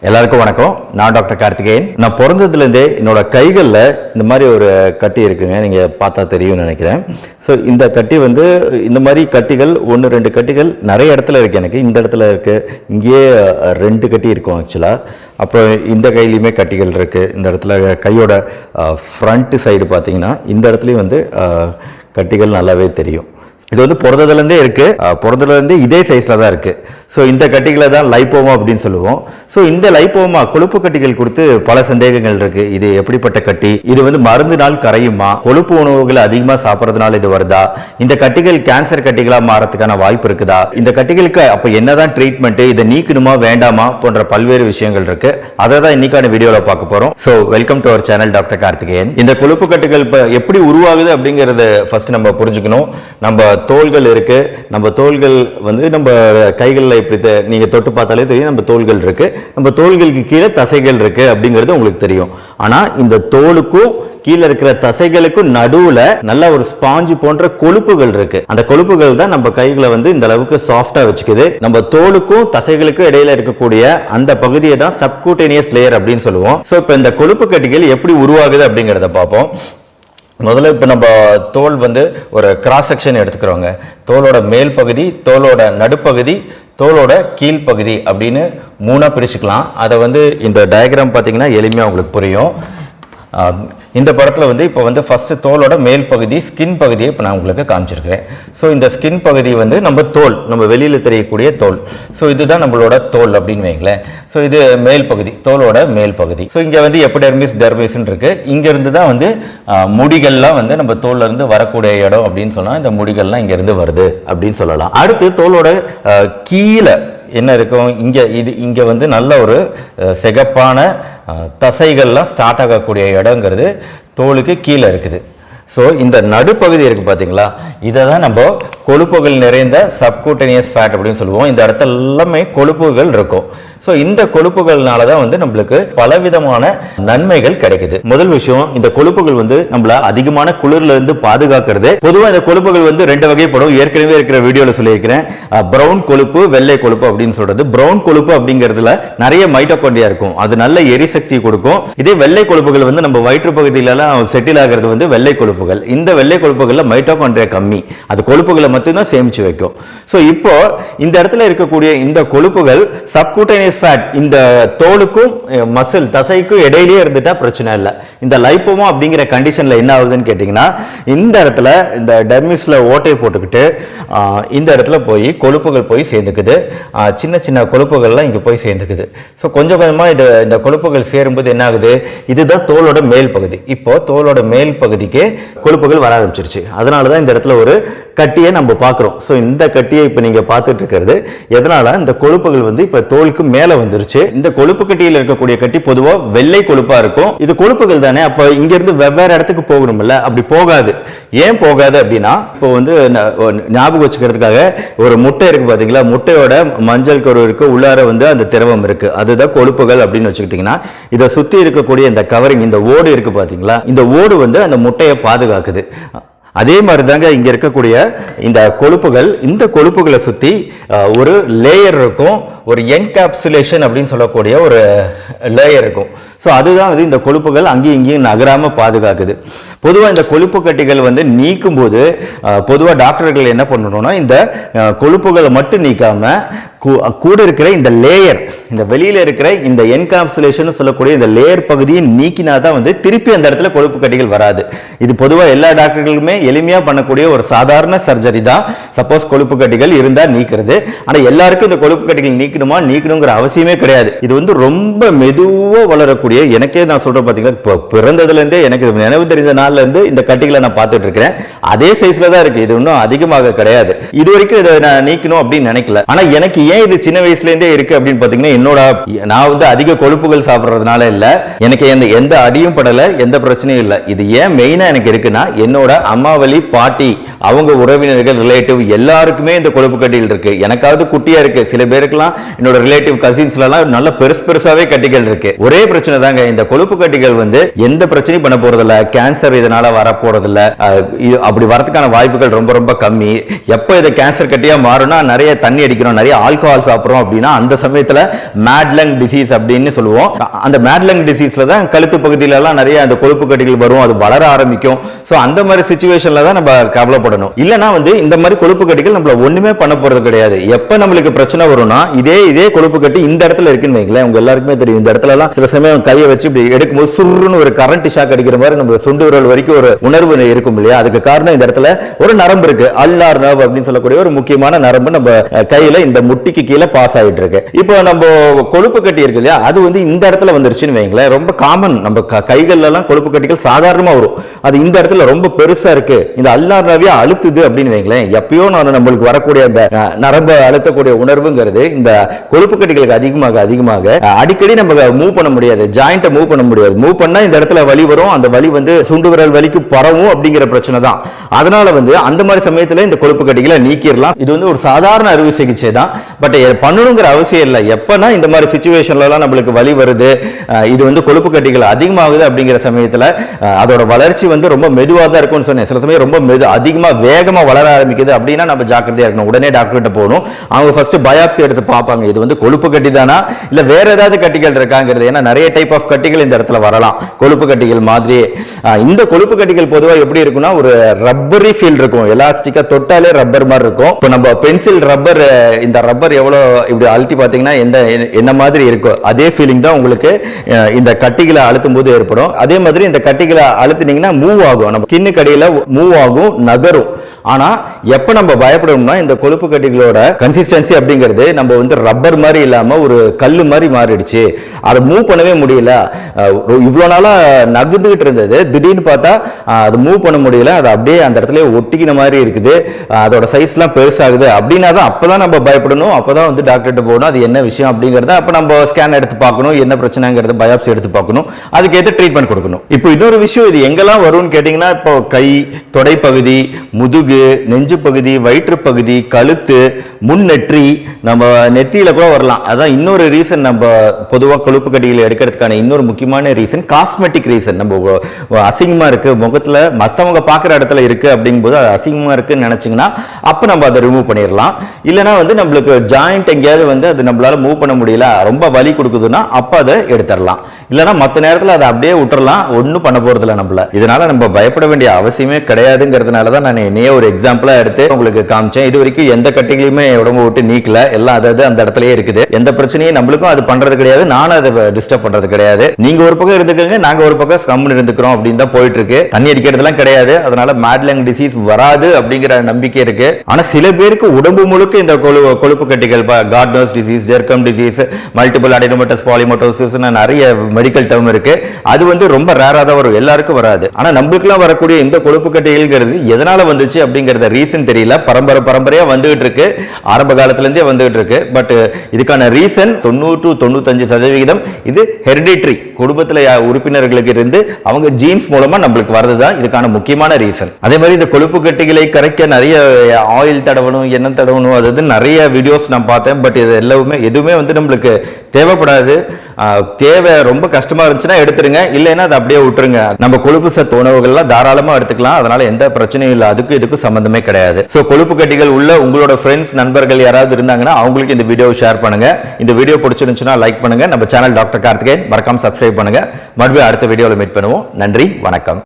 எல்லாருக்கும் வணக்கம். நான் டாக்டர் கார்த்திகேயன். நான் பிறந்ததுலேருந்தே என்னோட கைகளில் இந்த மாதிரி ஒரு கட்டி இருக்குங்க. நீங்கள் பார்த்தா தெரியும்னு நினைக்கிறேன். ஸோ இந்த கட்டி இந்த மாதிரி கட்டிகள் 1-2 கட்டிகள் நிறைய இடத்துல இருக்குது. எனக்கு இந்த இடத்துல இருக்குது, இங்கேயே 2 கட்டி இருக்கும் ஆக்சுவலாக. அப்புறம் இந்த கையிலையுமே கட்டிகள் இருக்குது. இந்த இடத்துல கையோட ஃப்ரண்ட் சைடு பார்த்தீங்கன்னா இந்த இடத்துலையும் கட்டிகள் நல்லாவே தெரியும். இது பிறந்ததுலேருந்தே இருக்குது. பிறந்ததுலேருந்தே இதே சைஸில் தான் இருக்குது. ஸோ இந்த கட்டிகளை தான் லைப்போமா அப்படின்னு சொல்லுவோம். ஸோ இந்த லைப்போமா கொழுப்பு கட்டிகள் கொடுத்து பல சந்தேகங்கள் இருக்குது. இது எப்படிப்பட்ட கட்டி, இது மருந்தினால் கரையுமா, கொழுப்பு உணவுகளை அதிகமாக சாப்பிட்றதுனால இது வருதா, இந்த கட்டிகள் கேன்சர் கட்டிகளாக மாறதுக்கான வாய்ப்பு இருக்குதா, இந்த கட்டிகளுக்கு அப்போ என்னதான் ட்ரீட்மெண்ட், இதை நீக்கணுமா வேண்டாமா போன்ற பல்வேறு விஷயங்கள் இருக்கு. அதை தான் இன்னைக்கான வீடியோவில் பார்க்க போகிறோம். So welcome to our channel doctor Karthikeyan. இந்த கொழுப்பு கட்டிகள் இப்போ எப்படி உருவாகுது அப்படிங்கிறத ஃபர்ஸ்ட் நம்ம புரிஞ்சுக்கணும். நம்ம தோள்கள் இருக்கு, நம்ம தோள்கள் நம்ம கைகளில் இப்படி நீங்க தொட்டு பார்த்தாலே தெரியும் நம்ம தோள்கள் இருக்கு. நம்ம தோள்களுக்கு கீழே தசைகள் இருக்கு அப்படிங்கிறது உங்களுக்கு தெரியும். ஆனா இந்த தோலுக்கும் கீழே இருக்கிற தசைகளுக்கும் நடுவுல நல்ல ஒரு ஸ்பாஞ்சு போன்ற கொழுப்புகள் இருக்கு. அந்த கொழுப்புகள் தான் நம்ம கைகளை இந்த அளவுக்கு சாஃப்டா வச்சுக்குது. நம்ம தோலுக்கும் தசைகளுக்கும் இடையில இருக்கக்கூடிய அந்த பகுதியை தான் சப்கூட்டேனியஸ் லேயர் அப்படின்னு சொல்லுவோம். சோ இப்ப இந்த கொழுப்பு கட்டிகள் எப்படி உருவாகுது அப்படிங்கறத பார்ப்போம். முதல்ல இப்போ நம்ம தோல் ஒரு கிராஸ் செக்ஷன் எடுத்துக்கிறோங்க. தோலோட மேல் பகுதி, தோலோட நடுப்பகுதி, தோலோட கீழ்ப்பகுதி அப்படின்னு 3ஆக பிரிச்சுக்கலாம். அதை இந்த டயக்ராம் பார்த்தீங்கன்னா எளிமையாக உங்களுக்கு புரியும். இந்த படத்தில் இப்போ ஃபர்ஸ்ட் தோலோட மேல் பகுதி, ஸ்கின் பகுதியை இப்போ நான் உங்களுக்கு காமிச்சிருக்கிறேன். ஸோ இந்த ஸ்கின் பகுதி நம்ம தோல், நம்ம வெளியில் தெரியக்கூடிய தோல். ஸோ இதுதான் நம்மளோட தோல் அப்படின்னு வைங்களேன். ஸோ இது மேல் பகுதி, தோலோட மேல் பகுதி. ஸோ இங்கே எபிடெர்மிஸ், டெர்மிஸ்ன்னு இருக்கு. இங்கேருந்து தான் முடிகள்லாம் நம்ம தோல்ல இருந்து வரக்கூடிய இடம் அப்படின்னு சொன்னால் இந்த முடிகள்லாம் இங்கேருந்து வருது அப்படின்னு சொல்லலாம். அடுத்து தோலோட கீழே என்ன இருக்கும், இங்கே நல்ல ஒரு சிகப்பான தசைகள்லாம் ஸ்டார்ட் ஆகக்கூடிய இடங்கிறது தோலுக்கு கீழே இருக்குது. ஸோ இந்த நடுப்பகுதி இருக்கு பார்த்தீங்களா, இதை தான் நம்ம கொழுப்புகள் நிறைந்த சப்கூட்டேனியஸ் ஃபேட் அப்படின்னு சொல்லுவோம். இந்த இடத்துல எல்லாமே கொழுப்புகள் இருக்கும். ஸோ இந்த கொழுப்புகள்னால தான் நம்மளுக்கு பலவிதமான நன்மைகள் கிடைக்குது. முதல் விஷயம், இந்த கொழுப்புகள் நம்மள அதிகமான குளிர்ல இருந்து பாதுகாக்கிறது. பொதுவாக இந்த கொழுப்புகள் 2 வகைப்படும். ஏற்கனவே இருக்கிற வீடியோல சொல்லியிருக்கிறேன், பிரவுன் கொழுப்பு, வெள்ளை கொழுப்பு அப்படின்னு சொல்றது. பிரவுன் கொழுப்பு அப்படிங்கிறதுல நிறைய மைட்டோகாண்ட்ரியா இருக்கும், அது நல்ல எரிசக்தி கொடுக்கும். இதே வெள்ளை கொழுப்புகள் நம்ம வயிற்று பகுதியிலலாம் செட்டில் ஆகிறது வெள்ளை கொழுப்புகள். இந்த வெள்ளை கொழுப்புகள்ல மைட்டோகாண்ட்ரியா கம்மி, அது கொழுப்புகளை மட்டும்தான் சேமிச்சு வைக்கும். ஸோ இப்போ இந்த இடத்துல இருக்கக்கூடிய இந்த கொழுப்புகள் சப்கூட்டேனியஸ் ஃபேட், இந்த தோலுக்கும் மசில் தசைக்கும் இடையிலேயே இருந்துட்டா பிரச்சனை இல்லை. இந்த லைப்போமா அப்படிங்கிற கண்டிஷன்ல என்ன ஆகுதுன்னு கேட்டீங்கன்னா, இந்த இடத்துல இந்த டெர்மிஸ்ல ஓட்டை போட்டுக்கிட்டு இந்த இடத்துல போய் கொழுப்புகள் போய் சேர்ந்துக்குது. சின்ன சின்ன கொழுப்புகள்லாம் இங்க போய் சேர்ந்துக்குது. ஸோ கொஞ்சம் கொஞ்சமா இந்த கொழுப்புகள் சேரும்போது என்ன ஆகுது, இதுதான் தோலோட மேல் பகுதி. இப்போ தோலோட மேல் பகுதிக்கு கொழுப்புகள் வர ஆரம்பிச்சிருச்சு. அதனாலதான் இந்த இடத்துல ஒரு கட்டியை நம்ம பார்க்கிறோம். ஸோ இந்த கட்டியை இப்போ நீங்க பார்த்துட்டு இருக்கிறது எதனால, இந்த கொழுப்புகள் இப்போ தோலுக்கு மேல வந்துருச்சு. இந்த கொழுப்பு கட்டியில் இருக்கக்கூடிய கட்டி பொதுவா வெள்ளை கொழுப்பா இருக்கும். இது கொழுப்புகள் தானே, அப்ப இங்க இருந்து வெவ்வேறு இடத்துக்கு போகணும்ல, அப்படி போகாது. ஏன் போகாது அப்படின்னா, இப்போ ஞாபகம் வச்சுக்கிறதுக்காக ஒரு முட்டை இருக்கு பாத்தீங்களா, முட்டையோட மஞ்சள் கரு இருக்கு, உள்ளார அந்த திரவம் இருக்கு, அதுதான் கொழுப்புகள் அப்படின்னு வச்சுக்கிட்டீங்கன்னா, இதை சுத்தி இருக்கக்கூடிய இந்த கவரிங், இந்த ஓடு இருக்கு பாத்தீங்களா, இந்த ஓடு அந்த முட்டையை பாதுகாக்குது. அதே மாதிரி தாங்க இங்க இருக்கக்கூடிய இந்த கொழுப்புகள், இந்த கொழுப்புகளை சுத்தி ஒரு லேயர் இருக்கும், ஒரு என்கேப்சுலேஷன் அப்படின்னு சொல்லக்கூடிய ஒரு லேயர் இருக்கும். ஸோ அதுதான் இந்த கொழுப்புகள் அங்கேயும் இங்கேயும் நகராம பாதுகாக்குது. பொதுவாக இந்த கொழுப்பு கட்டிகள் நீக்கும் போது பொதுவாக டாக்டர்கள் என்ன பண்ணணும்னா, இந்த கொழுப்புகளை மட்டும் நீக்காம கூட இருக்கிற இந்த லேயர், இந்த வெளியில இருக்கிற இந்த என்காப்சுலேஷன் சொல்லக்கூடிய இந்த லேயர் பகுதியை நீக்கினாதான் திருப்பி அந்த இடத்துல கொழுப்பு கட்டிகள் வராது. இது பொதுவாக எல்லா டாக்டர்களுமே எளிமையா பண்ணக்கூடிய ஒரு சாதாரண சர்ஜரி தான். சப்போஸ் கொழுப்பு கட்டிகள் இருந்தா நீக்கிறது. ஆனா எல்லாருக்கும் இந்த கொழுப்பு கட்டிகள் நீக்கணுங்கிற அவசியமே கிடையாது. இது ரொம்ப மெதுவா வளரக்கூடிய, எனக்கே நான் சொல்றேன் பாத்தீங்கன்னா, பிறந்ததுல இருந்தே எனக்கு நினைவு தெரிஞ்ச நாள்ல இருந்து இந்த கட்டிகளை நான் பார்த்துட்டு இருக்கிறேன். அதே சைஸ்ல தான் இருக்கு, இது இன்னும் அதிகமாக கிடையாது. இது வரைக்கும் இதை நான் நீக்கணும் அப்படின்னு நினைக்கல. ஆனா எனக்கு ஏன் இது சின்ன வயசுல இருந்தே இருக்கு அப்படின்னு பாத்தீங்கன்னா, நான் அதிக கொழுப்புகள் சாப்பிடுறதுனால இல்ல, எனக்கு எந்த அடியும் படல, எந்த பிரச்சனையும் இல்ல. இது ஏன் மெயினா எனக்கு இருக்குன்னா, என்னோட அம்மா வழி பாட்டி, அவங்க உறவினர்கள், ரிலேட்டிவ் எல்லாருக்குமே இந்த கொழுப்பு கட்டிகள் இருக்கு. எனக்காவது குட்டியா இருக்கு, சில பேருக்குலாம் என்னோட ரிலேட்டிவ் கசின்ஸ்லாம் நல்ல பெருசாவே கட்டிகள் இருக்கு. ஒரே பிரச்சனை தாங்க, இந்த கொழுப்பு கட்டிகள் வந்து எந்த பிரச்சனையும் பண்ண போறதில்ல, கேன்சர் இதனால வர போறதில்ல, அப்படி வரதுக்கான வாய்ப்புகள் ரொம்ப ரொம்ப கம்மி. எப்ப இது கேன்சர் கட்டியா மாறும்னா நிறைய தண்ணி அடிக்கிறோம், நிறைய ஆல்கஹால் சாப்பிடுறோம் அப்படின்னா அந்த சமயத்துல மேட் லங் டிசீஸ் அப்படின்னு சொல்லுவோம். அந்த மேட் லங் டிசீஸ்ல தான் கழுத்து பகுதியில எல்லாம் நிறைய அந்த கொழுப்பு கட்டிகள் வரும், அது வளர ஆரம்பிக்கும். சோ அந்த மாதிரி சிச்சுவேஷன்ல தான் நம்ம கவலைப்படணும். இல்லனா வந்து இந்த மாதிரி கொழுப்பு கட்டிகள் நம்மள ஒண்ணுமே பண்ண போறது கிடையாது. எப்ப நம்மளுக்கு பிரச்சனை வரும்னா இதே கொழுப்பு கட்டி இந்த இடத்துல இருக்குன்னு வைங்களேன், உங்க எல்லாருக்குமே தெரியும். இந்த இடத்துல எல்லாம் சில சமயம் கையை வச்சு இப்படி எடுக்கும்போது சுருன்னு ஒரு கரண்ட் ஷாக் அடிக்கிற மாதிரி நம்ம சுண்டு விரல் வரைக்கும் ஒரு உணர்வு இருக்கும் இல்லையா? அதுக்கு காரணம் இந்த இடத்துல ஒரு நரம்பு இருக்கு, அல்லார் நர்வ் அப்படின்னு சொல்லக்கூடிய ஒரு முக்கியமான நரம்பு நம்ம கையில இந்த முட்டிக்கு கீழே பாஸ் ஆயிட்டு இருக்கு. இப்போ நம்ம கொழுப்பு கட்டி இருக்கு இல்லையா, அது வந்து இந்த இடத்துல வந்துருச்சுன்னு வைங்களேன், ரொம்ப காமன். நம்ம கைகள்ல எல்லாம் கொழுப்பு கட்டிகள் சாதாரணமா வரும், அது இந்த இடத்துல ரொம்ப பெருசா இருக்கு, இந்த அல்லார் நர்வியா அழுத்துது அப்படின்னு வைங்களேன், எப்பயோ நம்மளுக்கு வரக்கூடிய அந்த நரம்பு அழுத்தக்கூடிய உணர்வுங்கிறது இந்த கொழுப்பு கட்டிகளுக்கு அதிகமாக அடிக்கடி நம்ம மூவ் பண்ண முடியாது, ஜாயிண்ட்டை மூவ் பண்ண முடியாது. மூவ் பண்ணா இந்த இடத்துல வலி வரும், அந்த வலி வந்து சுண்டு விரல் வலிக்கு பரவும் அப்படிங்கிற பிரச்சனை தான். அதனால வந்து அந்த மாதிரி சமயத்துல இந்த கொழுப்பு கட்டிகளை நீக்கிடலாம். இது வந்து ஒரு சாதாரண அறுவை சிகிச்சை தான், பட் பண்ணணுங்கிற அவசியம் இல்லை. எப்பனா இந்த மாதிரி சிச்சுவேஷன்ல எல்லாம் நம்மளுக்கு வலி வருது, இது வந்து கொழுப்பு கட்டிகள் அதிகமாகுது அப்படிங்கிற சமயத்துல அதோட வளர்ச்சி வந்து ரொம்ப மெதுவாக தான் இருக்கும்னு சொன்னேன். சில சமயம் ரொம்ப அதிகமா வேகமா வளர ஆரம்பிக்குது அப்படின்னா நம்ம ஜாக்கிரதையா இருக்கணும். உடனே டாக்டர் கிட்ட போகணும். அவங்க ஃபர்ஸ்ட் பயாப்சி எடுத்து பார்ப்பாங்க, இது வந்து கொழுப்பு கட்டி தானா இல்ல வேற ஏதாவது கட்டிகள் இருக்காங்கிறது. ஏன்னா நிறைய டைப் ஆஃப் கட்டிகள் இந்த இடத்துல வரலாம், கொழுப்பு கட்டிகள் மாதிரியே. இந்த கொழுப்பு கட்டிகள் பொதுவாக எப்படி இருக்கும்னா ஒரு ரப்பரி ஃபீல் இருக்கும், எலாஸ்டிக்கா தொட்டாலே ரப்பர் மாதிரி இருக்கும். இப்போ நம்ம பென்சில் ரப்பர், இந்த ரப்பர் எவ்வளவு இப்படி அழுத்தி பார்த்தீங்கன்னா என்ன மாதிரி இருக்கும், அதே ஃபீலிங் தான் உங்களுக்கு இந்த கட்டிகளை அழுத்தும் போது ஏற்படும். அதே மாதிரி இந்த கட்டிகளை அழுத்தினீங்கன்னா மூவ் ஆகும், நம்ம கிண்ணு கடியில மூவ் ஆகும், நகரும். ஆனா எப்ப நம்ம பயப்படணும்னா இந்த கொழுப்பு கட்டிகளோட கன்சிஸ்டன்சி அப்படிங்கிறது நம்ம வந்து ரப்பர் மாதிரி இல்லாம ஒரு கல்லு மாதிரி மாறிடுச்சு, அதை மூவ் பண்ணவே முடியல. இவ்வளவு நாளா நகுந்துகிட்டு இருந்தது, திடீர்னு பார்த்தா அது மூவ் பண்ண முடியல, அது அப்படியே அந்த இடத்துல ஒட்டிக்கின மாதிரி இருக்குது, அதோட சைஸ் எல்லாம் பெருசாகுது அப்படின்னா தான் அப்பதான் நம்ம பயப்படணும். அப்பதான் வந்து டாக்டர்கிட்ட போகணும், அது என்ன விஷயம் அப்படிங்கறத அப்ப நம்ம ஸ்கேன் எடுத்து பார்க்கணும், என்ன பிரச்சனைங்கிறத பயாப்சி எடுத்து பார்க்கணும், அதுக்கு ஏற்ற ட்ரீட்மெண்ட் கொடுக்கணும். இப்போ இன்னொரு விஷயம், இது எங்கெல்லாம் வரும்னு கேட்டீங்கன்னா இப்போ கை, தொடை பகுதி, முதுகு, நெஞ்சு பகுதி, வயிற்று பகுதி, கழுத்து, முன்னெற்றி, நம்ம நெத்தியில கூட வரலாம். அதான் இன்னொரு ரீசன். நம்ம பொதுவாக கொழுப்பு கட்டிகளை எடுக்கிறதுக்கான இன்னொரு முக்கியமான ரீசன் காஸ்மெட்டிக் ரீசன். நம்ம அசிங்கமா இருக்கு முகத்துல, மற்றவங்க பார்க்குற இடத்துல இருக்கு அப்படிங்கும்போது அது அசிங்கமா இருக்குன்னு நினைச்சிங்கன்னா அப்ப நம்ம அதை ரிமூவ் பண்ணிடலாம். இல்லைன்னா வந்து நம்மளுக்கு ஜாயிண்ட் எங்கேயாவது வந்து அது நம்மளால மூவ் பண்ண முடியல, ரொம்ப வலி கொடுக்குதுன்னா அப்ப அதை எடுத்துடலாம். இல்லைன்னா மற்ற நேரத்தில் அதை அப்படியே விட்டுறலாம், ஒன்றும் பண்ண போறது இல்லை நம்மள. இதனால நம்ம பயப்பட வேண்டிய அவசியமே கிடையாதுங்கிறதுனால தான் நான் என்னையே ஒரு எக்ஸாம்பிளா எடுத்து உங்களுக்கு காமிச்சேன். இது வரைக்கும் எந்த கட்டிகளையுமே உடம்பு விட்டு நீக்கல, எல்லாம் அதாவது அந்த இடத்துலயே இருக்குது. எந்த பிரச்சனையும் நம்மளுக்கும் அது பண்றது கிடையாது, நானும் அதை டிஸ்டர்ப் பண்றது கிடையாது. நீங்க ஒரு பக்கம் இருந்துக்கங்க, நாங்க ஒரு பக்கம் கம்முன்னு இருந்துக்கிறோம் அப்படின்னு தான் போயிட்டு இருக்கு. தண்ணி அடிக்கிறதுலாம் கிடையாது, அதனால மேட் லங் டிசீஸ் வராது அப்படிங்கிற நம்பிக்கை இருக்கு. ஆனா சில பேருக்கு உடம்பு முழுக்க இந்த கொழுப்பு கட்டிகள், கார்ட்னர்ஸ் டிசீஸ், ஜெர்கம் டிசீஸ், மல்டிபிள் அடினோமேட்டஸ் பாலிமோட்டோசிஸ் நிறைய மெடிக்கல் டேர்ம் இருக்கு. அது வந்து ரொம்ப ரேரா தான் வரும், எல்லாருக்கும் வராது. ஆனா நம்மளுக்குலாம் வரக்கூடிய இந்த கொழுப்பு கட்டிகள்ங்கிறது எதனால வந்துச்சு அப்படிங்கறத ரீசன் தெரியல. பரம்பரையா வந்துகிட்டு இருக்கு, ஆரம்ப காலத்துல இருந்தே வந்துகிட்டு இருக்கு. பட் இதுக்கான ரீசன் 90 to 95% இது ஹெரிடிட்டரி, குடும்பத்துல உறுப்பினர்களுக்கு இருந்து அவங்க ஜீன்ஸ் மூலமா நம்மளுக்கு வரதுதான் இதுக்கான முக்கியமான ரீசன். அதே மாதிரி இந்த கொழுப்பு கட்டிகளை கரைக்க நிறைய ஆயில் தடவணும், எண்ணெய் தடவணும், அது நிறைய வீடியோஸ் நான் பார்த்தேன். பட் இது எதுவுமே வந்து நம்மளுக்கு தேவைப்படாது. தேவை ரொம்ப கஷ்டமா இருந்துச்சுன்னா எடுத்துருங்க, இல்லைன்னா அதை அப்படியே விட்டுருங்க. நம்ம கொழுப்பு சத்து உணவுகள்லாம் தாராளமா எடுத்துக்கலாம், அதனால எந்த பிரச்சனையும் இல்லை, அதுக்கு இதுக்கு சம்பந்தமே கிடையாது. சோ கொழுப்பு கட்டிகள் உள்ள உங்களோட ஃப்ரெண்ட்ஸ், நண்பர்கள் யாராவது இருந்தாங்கன்னா அவங்களுக்கு இந்த வீடியோ ஷேர் பண்ணுங்க. இந்த வீடியோ பிடிச்சிருந்துச்சுன்னா லைக் பண்ணுங்க. நம்ம சேனல் டாக்டர் கார்த்திகேயன் மறக்காம சப்ஸ்கிரைப் பண்ணுங்க. மறுபடியும் அடுத்த வீடியோவில் மீட் பண்ணுவோம். நன்றி, வணக்கம்.